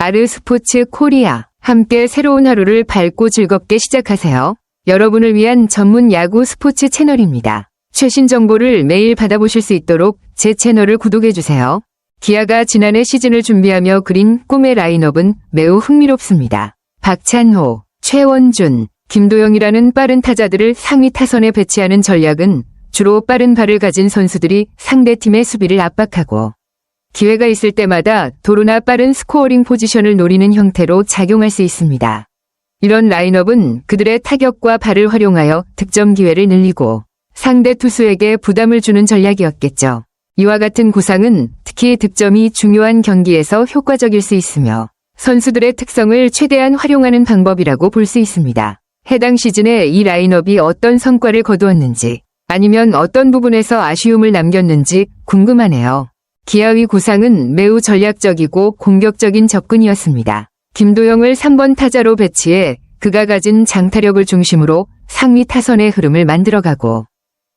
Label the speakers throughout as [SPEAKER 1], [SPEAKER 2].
[SPEAKER 1] 아르스포츠 코리아. 함께 새로운 하루를 밝고 즐겁게 시작하세요. 여러분을 위한 전문 야구 스포츠 채널입니다. 최신 정보를 매일 받아보실 수 있도록 제 채널을 구독해주세요. 기아가 지난해 시즌을 준비하며 그린 꿈의 라인업은 매우 흥미롭습니다. 박찬호, 최원준, 김도영이라는 빠른 타자들을 상위 타선에 배치하는 전략은 주로 빠른 발을 가진 선수들이 상대팀의 수비를 압박하고 기회가 있을 때마다 도루나 빠른 스코어링 포지션을 노리는 형태로 작용할 수 있습니다. 이런 라인업은 그들의 타격과 발을 활용하여 득점 기회를 늘리고 상대 투수에게 부담을 주는 전략이었겠죠. 이와 같은 구상은 특히 득점이 중요한 경기에서 효과적일 수 있으며 선수들의 특성을 최대한 활용하는 방법이라고 볼 수 있습니다. 해당 시즌에 이 라인업이 어떤 성과를 거두었는지 아니면 어떤 부분에서 아쉬움을 남겼는지 궁금하네요. 기아의 구상은 매우 전략적이고 공격적인 접근이었습니다. 김도영을 3번 타자로 배치해 그가 가진 장타력을 중심으로 상위 타선의 흐름을 만들어가고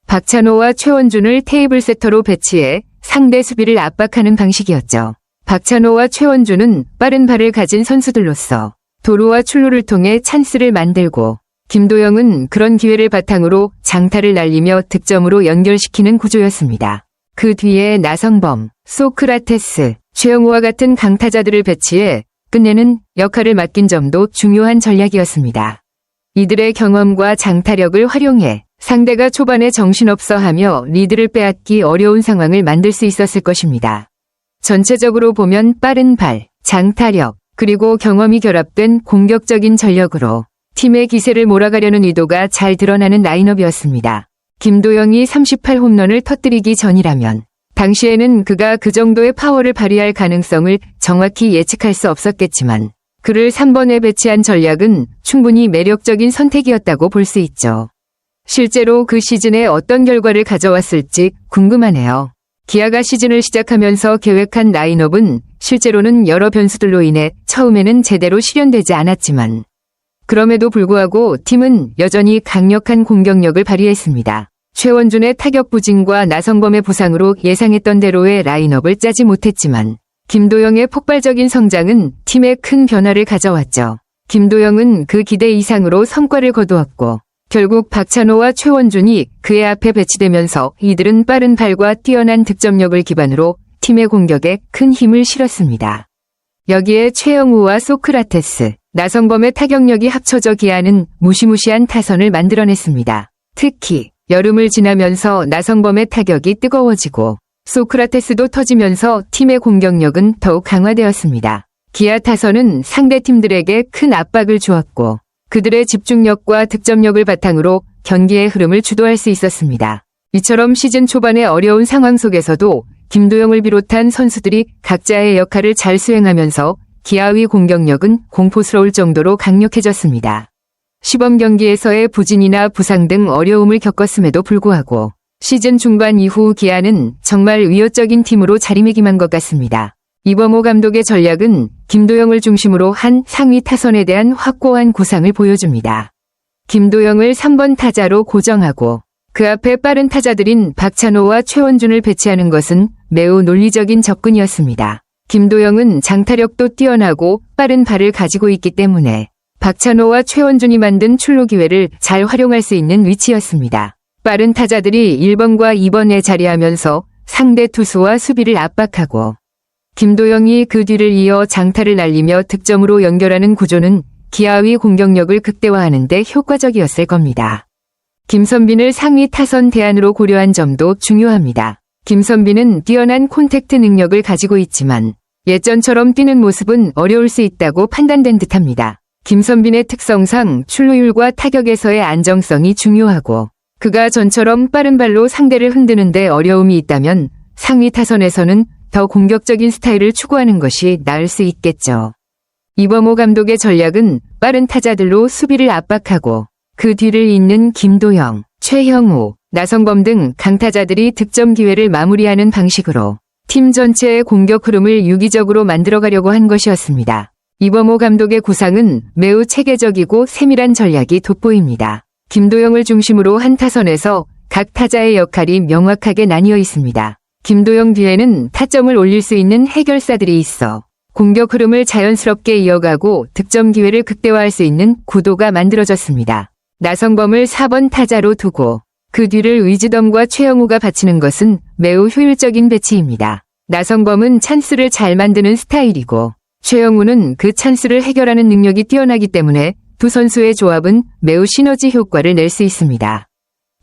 [SPEAKER 1] 박찬호와 최원준을 테이블 세터로 배치해 상대 수비를 압박하는 방식이었죠. 박찬호와 최원준은 빠른 발을 가진 선수들로서 도루와 출루를 통해 찬스를 만들고 김도영은 그런 기회를 바탕으로 장타를 날리며 득점으로 연결시키는 구조였습니다. 그 뒤에 나성범, 소크라테스, 최영우와 같은 강타자들을 배치해 끝내는 역할을 맡긴 점도 중요한 전략이었습니다. 이들의 경험과 장타력을 활용해 상대가 초반에 정신없어 하며 리드를 빼앗기 어려운 상황을 만들 수 있었을 것입니다. 전체적으로 보면 빠른 발, 장타력, 그리고 경험이 결합된 공격적인 전력으로 팀의 기세를 몰아가려는 의도가 잘 드러나는 라인업이었습니다. 김도영이 38홈런을 터뜨리기 전이라면 당시에는 그가 그 정도의 파워를 발휘할 가능성을 정확히 예측할 수 없었겠지만 그를 3번에 배치한 전략은 충분히 매력적인 선택이었다고 볼 수 있죠. 실제로 그 시즌에 어떤 결과를 가져왔을지 궁금하네요. 기아가 시즌을 시작하면서 계획한 라인업은 실제로는 여러 변수들로 인해 처음에는 제대로 실현되지 않았지만 그럼에도 불구하고 팀은 여전히 강력한 공격력을 발휘했습니다. 최원준의 타격 부진과 나성범의 부상으로 예상했던 대로의 라인업을 짜지 못했지만 김도영의 폭발적인 성장은 팀에 큰 변화를 가져왔죠. 김도영은 그 기대 이상으로 성과를 거두었고 결국 박찬호와 최원준이 그의 앞에 배치되면서 이들은 빠른 발과 뛰어난 득점력을 기반으로 팀의 공격에 큰 힘을 실었습니다. 여기에 최영우와 소크라테스, 나성범의 타격력이 합쳐져 기아는 무시무시한 타선을 만들어냈습니다. 특히 여름을 지나면서 나성범의 타격이 뜨거워지고 소크라테스도 터지면서 팀의 공격력은 더욱 강화되었습니다. 기아 타선은 상대 팀들에게 큰 압박을 주었고 그들의 집중력과 득점력을 바탕으로 경기의 흐름을 주도할 수 있었습니다. 이처럼 시즌 초반의 어려운 상황 속에서도 김도영을 비롯한 선수들이 각자의 역할을 잘 수행하면서 기아의 공격력은 공포스러울 정도로 강력해졌습니다. 시범 경기에서의 부진이나 부상 등 어려움을 겪었음에도 불구하고 시즌 중반 이후 기아는 정말 위협적인 팀으로 자리매김한 것 같습니다. 이범호 감독의 전략은 김도영을 중심으로 한 상위 타선에 대한 확고한 구상을 보여줍니다. 김도영을 3번 타자로 고정하고 그 앞에 빠른 타자들인 박찬호와 최원준을 배치하는 것은 매우 논리적인 접근이었습니다. 김도영은 장타력도 뛰어나고 빠른 발을 가지고 있기 때문에 박찬호와 최원준이 만든 출루 기회를 잘 활용할 수 있는 위치였습니다. 빠른 타자들이 1번과 2번에 자리하면서 상대 투수와 수비를 압박하고 김도영이 그 뒤를 이어 장타를 날리며 득점으로 연결하는 구조는 기아의 공격력을 극대화하는 데 효과적이었을 겁니다. 김선빈을 상위 타선 대안으로 고려한 점도 중요합니다. 김선빈은 뛰어난 콘택트 능력을 가지고 있지만 예전처럼 뛰는 모습은 어려울 수 있다고 판단된 듯합니다. 김선빈의 특성상 출루율과 타격에서의 안정성이 중요하고 그가 전처럼 빠른 발로 상대를 흔드는 데 어려움이 있다면 상위 타선에서는 더 공격적인 스타일을 추구하는 것이 나을 수 있겠죠. 이범호 감독의 전략은 빠른 타자들로 수비를 압박하고 그 뒤를 잇는 김도영, 최형우, 나성범 등 강타자들이 득점 기회를 마무리하는 방식으로 팀 전체의 공격 흐름을 유기적으로 만들어가려고 한 것이었습니다. 이범호 감독의 구상은 매우 체계적이고 세밀한 전략이 돋보입니다. 김도영을 중심으로 한 타선에서 각 타자의 역할이 명확하게 나뉘어 있습니다. 김도영 뒤에는 타점을 올릴 수 있는 해결사들이 있어 공격 흐름을 자연스럽게 이어가고 득점 기회를 극대화할 수 있는 구도가 만들어졌습니다. 나성범을 4번 타자로 두고 그 뒤를 위즈덤과 최영우가 바치는 것은 매우 효율적인 배치입니다. 나성범은 찬스를 잘 만드는 스타일이고 최영우는 그 찬스를 해결하는 능력이 뛰어나기 때문에 두 선수의 조합은 매우 시너지 효과를 낼 수 있습니다.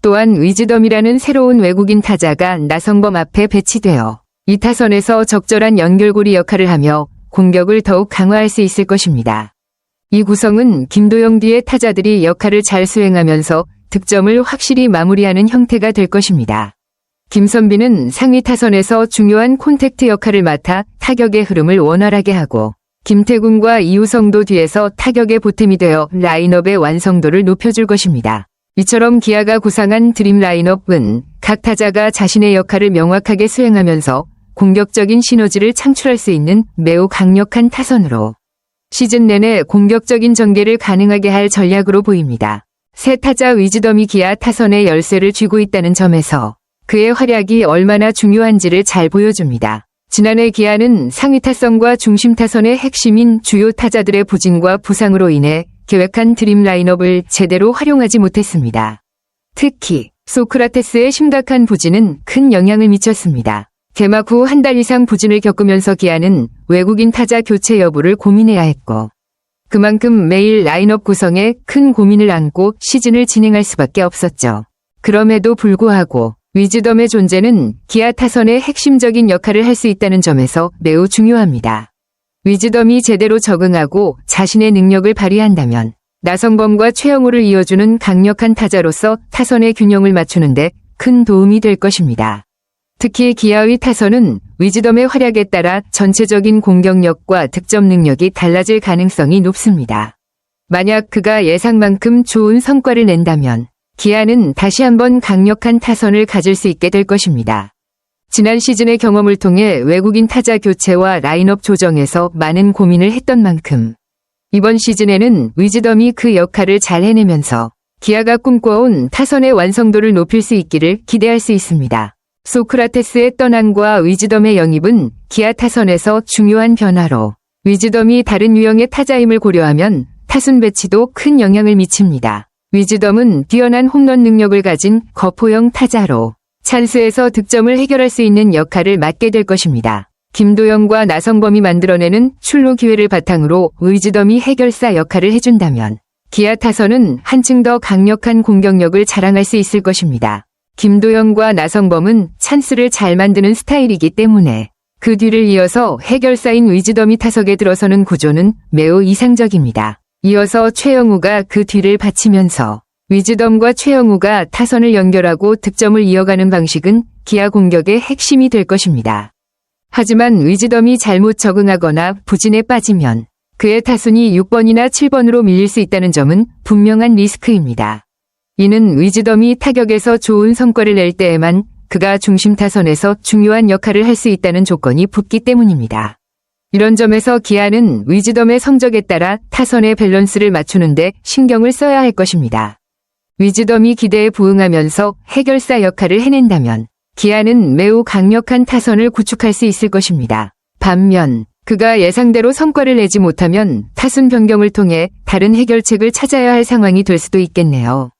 [SPEAKER 1] 또한 위즈덤이라는 새로운 외국인 타자가 나성범 앞에 배치되어 이 타선에서 적절한 연결고리 역할을 하며 공격을 더욱 강화할 수 있을 것입니다. 이 구성은 김도영 뒤의 타자들이 역할을 잘 수행하면서 득점을 확실히 마무리하는 형태가 될 것입니다. 김선빈은 상위 타선에서 중요한 콘택트 역할을 맡아 타격의 흐름을 원활하게 하고 김태군과 이우성도 뒤에서 타격의 보탬이 되어 라인업의 완성도를 높여줄 것입니다. 이처럼 기아가 구상한 드림 라인업은 각 타자가 자신의 역할을 명확하게 수행하면서 공격적인 시너지를 창출할 수 있는 매우 강력한 타선으로 시즌 내내 공격적인 전개를 가능하게 할 전략으로 보입니다. 새 타자 위즈덤이 기아 타선의 열쇠를 쥐고 있다는 점에서 그의 활약이 얼마나 중요한지를 잘 보여줍니다. 지난해 기아는 상위 타선과 중심 타선의 핵심인 주요 타자들의 부진과 부상으로 인해 계획한 드림 라인업을 제대로 활용하지 못했습니다. 특히 소크라테스의 심각한 부진은 큰 영향을 미쳤습니다. 개막 후 한 달 이상 부진을 겪으면서 기아는 외국인 타자 교체 여부를 고민해야 했고 그만큼 매일 라인업 구성에 큰 고민을 안고 시즌을 진행할 수밖에 없었죠. 그럼에도 불구하고 위즈덤의 존재는 기아 타선의 핵심적인 역할을 할 수 있다는 점에서 매우 중요합니다. 위즈덤이 제대로 적응하고 자신의 능력을 발휘한다면 나성범과 최영우를 이어주는 강력한 타자로서 타선의 균형을 맞추는데 큰 도움이 될 것입니다. 특히 기아의 타선은 위즈덤의 활약에 따라 전체적인 공격력과 득점 능력이 달라질 가능성이 높습니다. 만약 그가 예상만큼 좋은 성과를 낸다면 기아는 다시 한번 강력한 타선을 가질 수 있게 될 것입니다. 지난 시즌의 경험을 통해 외국인 타자 교체와 라인업 조정에서 많은 고민을 했던 만큼 이번 시즌에는 위즈덤이 그 역할을 잘 해내면서 기아가 꿈꿔온 타선의 완성도를 높일 수 있기를 기대할 수 있습니다. 소크라테스의 떠남과 위즈덤의 영입은 기아 타선에서 중요한 변화로 위즈덤이 다른 유형의 타자임을 고려하면 타순 배치도 큰 영향을 미칩니다. 위즈덤은 뛰어난 홈런 능력을 가진 거포형 타자로 찬스에서 득점을 해결할 수 있는 역할을 맡게 될 것입니다. 김도영과 나성범이 만들어내는 출루 기회를 바탕으로 위즈덤이 해결사 역할을 해준다면 기아 타선은 한층 더 강력한 공격력을 자랑할 수 있을 것입니다. 김도영과 나성범은 찬스를 잘 만드는 스타일이기 때문에 그 뒤를 이어서 해결사인 위즈덤이 타석에 들어서는 구조는 매우 이상적입니다. 이어서 최영우가 그 뒤를 받치면서 위즈덤과 최영우가 타선을 연결하고 득점을 이어가는 방식은 기아 공격의 핵심이 될 것입니다. 하지만 위즈덤이 잘못 적응하거나 부진에 빠지면 그의 타순이 6번이나 7번으로 밀릴 수 있다는 점은 분명한 리스크입니다. 이는 위즈덤이 타격에서 좋은 성과를 낼 때에만 그가 중심 타선에서 중요한 역할을 할 수 있다는 조건이 붙기 때문입니다. 이런 점에서 기아는 위즈덤의 성적에 따라 타선의 밸런스를 맞추는데 신경을 써야 할 것입니다. 위즈덤이 기대에 부응하면서 해결사 역할을 해낸다면 기아는 매우 강력한 타선을 구축할 수 있을 것입니다. 반면 그가 예상대로 성과를 내지 못하면 타순 변경을 통해 다른 해결책을 찾아야 할 상황이 될 수도 있겠네요.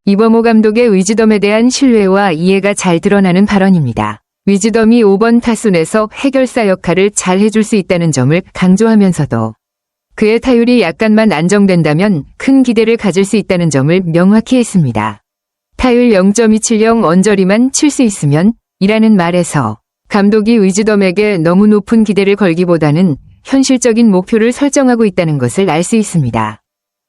[SPEAKER 1] 이범호 감독의 위즈덤에 대한 신뢰와 이해가 잘 드러나는 발언입니다. 위즈덤이 5번 타순에서 해결사 역할을 잘 해줄 수 있다는 점을 강조하면서도 그의 타율이 약간만 안정된다면 큰 기대를 가질 수 있다는 점을 명확히 했습니다. 타율 0.270 언저리만 칠 수 있으면 이라는 말에서 감독이 위즈덤에게 너무 높은 기대를 걸기보다는 현실적인 목표를 설정하고 있다는 것을 알 수 있습니다.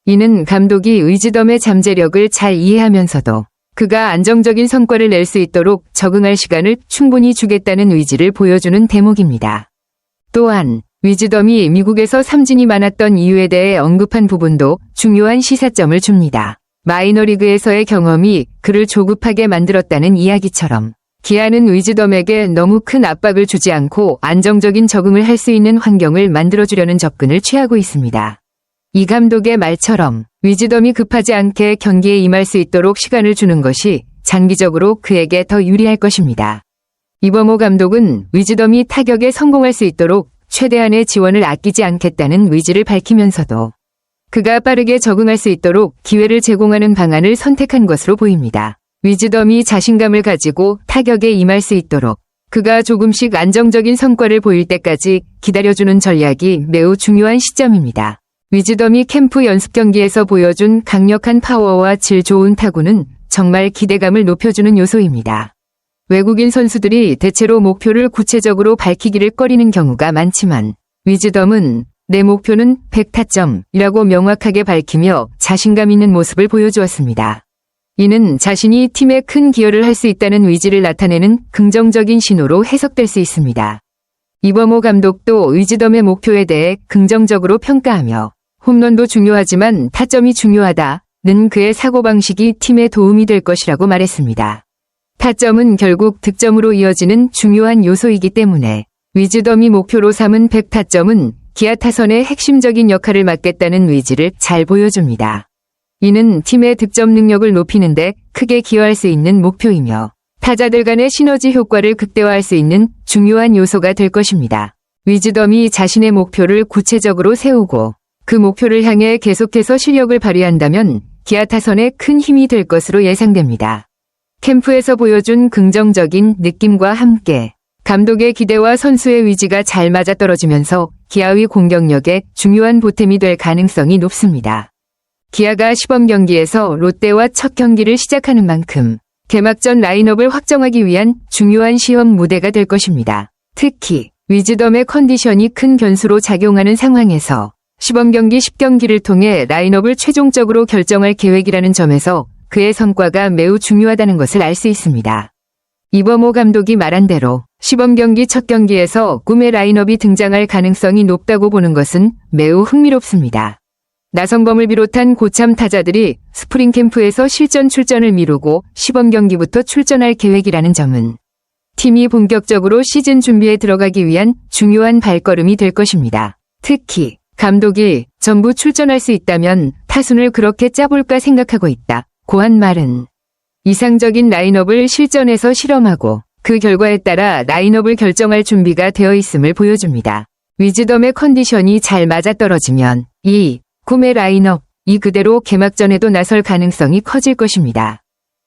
[SPEAKER 1] 이는 감독이 위즈덤의 잠재력을 잘 이해하면서도 그가 안정적인 성과를 낼 수 있도록 적응할 시간을 충분히 주겠다는 의지를 보여주는 대목입니다. 또한 위즈덤이 미국에서 삼진이 많았던 이유에 대해 언급한 부분도 중요한 시사점을 줍니다. 마이너리그에서의 경험이 그를 조급하게 만들었다는 이야기처럼 기아는 위즈덤에게 너무 큰 압박을 주지 않고 안정적인 적응을 할 수 있는 환경을 만들어주려는 접근을 취하고 있습니다. 이 감독의 말처럼 위즈덤이 급하지 않게 경기에 임할 수 있도록 시간을 주는 것이 장기적으로 그에게 더 유리할 것입니다. 이범호 감독은 위즈덤이 타격에 성공할 수 있도록 최대한의 지원을 아끼지 않겠다는 의지를 밝히면서도 그가 빠르게 적응할 수 있도록 기회를 제공하는 방안을 선택한 것으로 보입니다. 위즈덤이 자신감을 가지고 타격에 임할 수 있도록 그가 조금씩 안정적인 성과를 보일 때까지 기다려주는 전략이 매우 중요한 시점입니다. 위즈덤이 캠프 연습 경기에서 보여준 강력한 파워와 질 좋은 타구는 정말 기대감을 높여주는 요소입니다. 외국인 선수들이 대체로 목표를 구체적으로 밝히기를 꺼리는 경우가 많지만 위즈덤은 내 목표는 100타점이라고 명확하게 밝히며 자신감 있는 모습을 보여주었습니다. 이는 자신이 팀에 큰 기여를 할 수 있다는 의지를 나타내는 긍정적인 신호로 해석될 수 있습니다. 이범호 감독도 위즈덤의 목표에 대해 긍정적으로 평가하며 홈런도 중요하지만 타점이 중요하다는 그의 사고방식이 팀에 도움이 될 것이라고 말했습니다. 타점은 결국 득점으로 이어지는 중요한 요소이기 때문에 위즈덤이 목표로 삼은 100타점은 기아 타선의 핵심적인 역할을 맡겠다는 의지를 잘 보여줍니다. 이는 팀의 득점 능력을 높이는 데 크게 기여할 수 있는 목표이며 타자들 간의 시너지 효과를 극대화할 수 있는 중요한 요소가 될 것입니다. 위즈덤이 자신의 목표를 구체적으로 세우고 그 목표를 향해 계속해서 실력을 발휘한다면 기아 타선에 큰 힘이 될 것으로 예상됩니다. 캠프에서 보여준 긍정적인 느낌과 함께 감독의 기대와 선수의 의지가 잘 맞아떨어지면서 기아의 공격력에 중요한 보탬이 될 가능성이 높습니다. 기아가 시범 경기에서 롯데와 첫 경기를 시작하는 만큼 개막전 라인업을 확정하기 위한 중요한 시험 무대가 될 것입니다. 특히 위즈덤의 컨디션이 큰 변수로 작용하는 상황에서 시범 경기 10경기를 통해 라인업을 최종적으로 결정할 계획이라는 점에서 그의 성과가 매우 중요하다는 것을 알 수 있습니다. 이범호 감독이 말한 대로 시범 경기 첫 경기에서 꿈의 라인업이 등장할 가능성이 높다고 보는 것은 매우 흥미롭습니다. 나성범을 비롯한 고참 타자들이 스프링 캠프에서 실전 출전을 미루고 시범 경기부터 출전할 계획이라는 점은 팀이 본격적으로 시즌 준비에 들어가기 위한 중요한 발걸음이 될 것입니다. 특히 감독이 전부 출전할 수 있다면 타순을 그렇게 짜볼까 생각하고 있다. 고한 말은 이상적인 라인업을 실전에서 실험하고 그 결과에 따라 라인업을 결정할 준비가 되어 있음을 보여줍니다. 위즈덤의 컨디션이 잘 맞아떨어지면 이 꿈의 라인업이 그대로 개막전에도 나설 가능성이 커질 것입니다.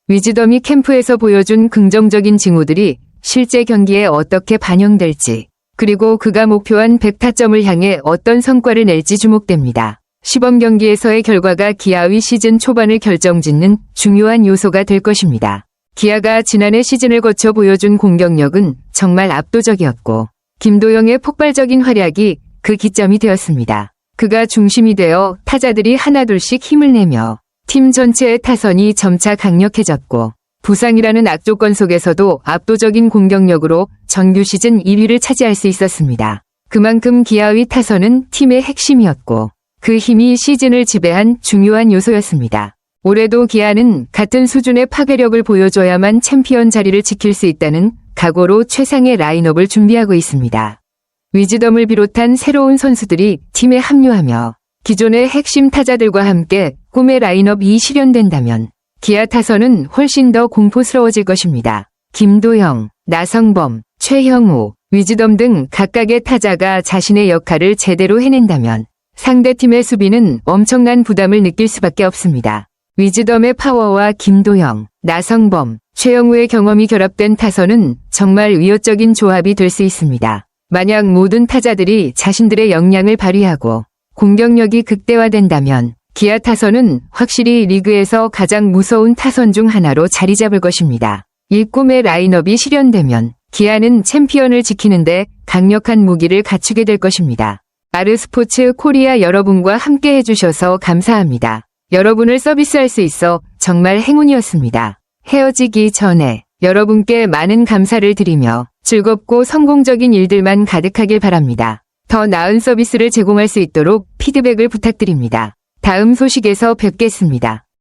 [SPEAKER 1] 위즈덤이 캠프에서 보여준 긍정적인 징후들이 실제 경기에 어떻게 반영될지 그리고 그가 목표한 100타점을 향해 어떤 성과를 낼지 주목됩니다. 시범 경기에서의 결과가 기아의 시즌 초반을 결정짓는 중요한 요소가 될 것입니다. 기아가 지난해 시즌을 거쳐 보여준 공격력은 정말 압도적이었고 김도영의 폭발적인 활약이 그 기점이 되었습니다. 그가 중심이 되어 타자들이 하나둘씩 힘을 내며 팀 전체의 타선이 점차 강력해졌고 부상이라는 악조건 속에서도 압도적인 공격력으로 정규 시즌 1위를 차지할 수 있었습니다. 그만큼 기아의 타선은 팀의 핵심이었고 그 힘이 시즌을 지배한 중요한 요소였습니다. 올해도 기아는 같은 수준의 파괴력을 보여줘야만 챔피언 자리를 지킬 수 있다는 각오로 최상의 라인업을 준비하고 있습니다. 위즈덤을 비롯한 새로운 선수들이 팀에 합류하며 기존의 핵심 타자들과 함께 꿈의 라인업이 실현된다면 기아 타선은 훨씬 더 공포스러워질 것입니다. 김도영, 나성범, 최형우, 위즈덤 등 각각의 타자가 자신의 역할을 제대로 해낸다면 상대팀의 수비는 엄청난 부담을 느낄 수밖에 없습니다. 위즈덤의 파워와 김도영, 나성범, 최영우의 경험이 결합된 타선은 정말 위협적인 조합이 될 수 있습니다. 만약 모든 타자들이 자신들의 역량을 발휘하고 공격력이 극대화된다면 기아 타선은 확실히 리그에서 가장 무서운 타선 중 하나로 자리 잡을 것입니다. 이 꿈의 라인업이 실현되면 기아는 챔피언을 지키는데 강력한 무기를 갖추게 될 것입니다. 아르스포츠 코리아 여러분과 함께 해주셔서 감사합니다. 여러분을 서비스할 수 있어 정말 행운이었습니다. 헤어지기 전에 여러분께 많은 감사를 드리며 즐겁고 성공적인 일들만 가득하길 바랍니다. 더 나은 서비스를 제공할 수 있도록 피드백을 부탁드립니다. 다음 소식에서 뵙겠습니다.